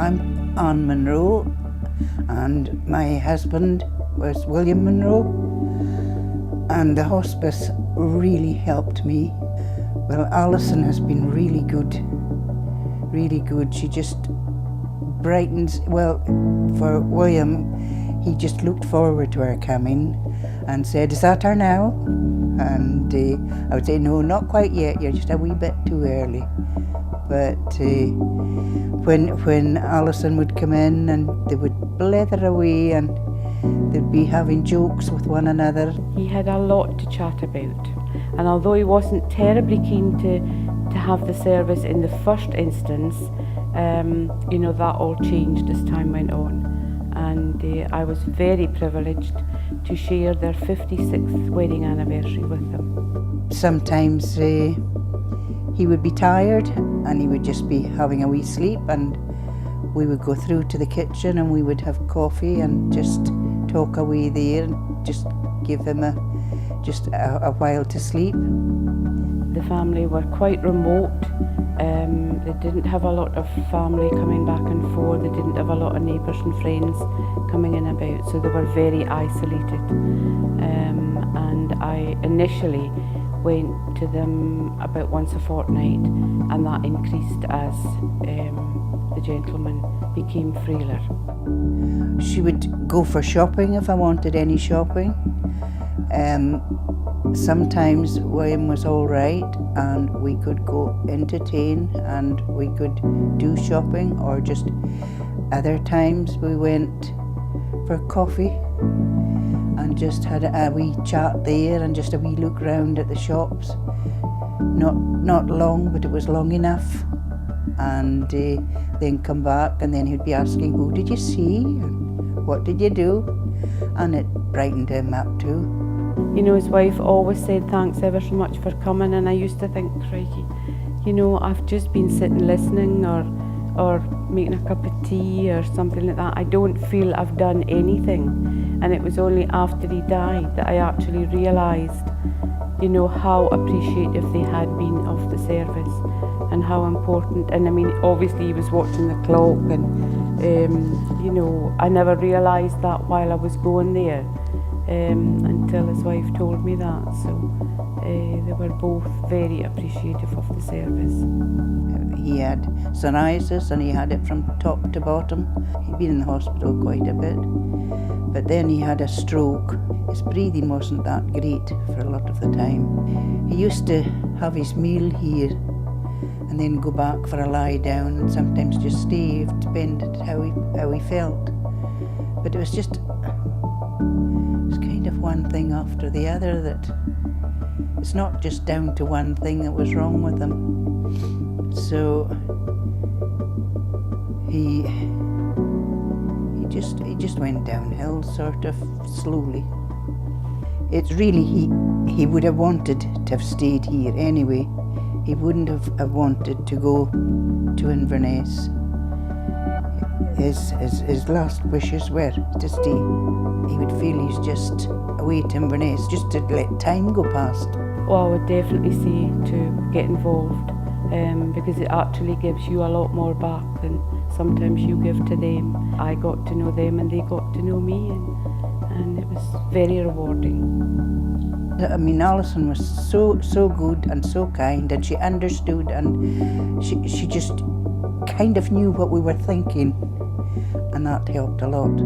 I'm Anne Munro, and my husband was William Munro, and the hospice really helped me. Well, Alison has been really good, really good. She just brightens, well, for William, he just looked forward to her coming and said, "Is that her now?" And I would say, "No, not quite yet, you're just a wee bit too early." But when Alison would come in and they would blether away and they'd be having jokes with one another. He had a lot to chat about, and although he wasn't terribly keen to have the service in the first instance, that all changed as time went on. And I was very privileged to share their 56th wedding anniversary with them. Sometimes he would be tired and he would just be having a wee sleep, and we would go through to the kitchen and we would have coffee and just talk away there and just give him a while to sleep. The family were quite remote. They didn't have a lot of family coming back and forth. They didn't have a lot of neighbours and friends coming in about, so they were very isolated. And I initially went to them about once a fortnight, and that increased as the gentleman became frailer. She would go for shopping if I wanted any shopping. Sometimes William was all right and we could go entertain and we could do shopping, or just other times we went for coffee and just had a wee chat there and just a wee look round at the shops. Not long, but it was long enough. And then come back, and then he'd be asking, "Who did you see? And what did you do?" And it brightened him up too. His wife always said, "Thanks ever so much for coming," and I used to think, crikey, I've just been sitting listening or making a cup of tea or something like that. I don't feel I've done anything. And it was only after he died that I actually realised, how appreciative they had been of the service and how important. And I mean, obviously he was watching the clock, and I never realised that while I was going there. Until his wife told me that. So they were both very appreciative of the service. He had psoriasis and he had it from top to bottom. He'd been in the hospital quite a bit, but then he had a stroke. His breathing wasn't that great for a lot of the time. He used to have his meal here and then go back for a lie down, and sometimes just stay, it depended how he felt. But it was just kind of one thing after the other, that it's not just down to one thing that was wrong with him. So he just went downhill sort of slowly. It's really, he would have wanted to have stayed here anyway. He wouldn't have wanted to go to Inverness. His last wishes were to stay. He would feel he's just away to Inverness, just to let time go past. Well, I would definitely say to get involved, because it actually gives you a lot more back than sometimes you give to them. I got to know them and they got to know me, and it was very rewarding. I mean, Alison was so good and so kind, and she understood, and she just kind of knew what we were thinking, and that helped a lot.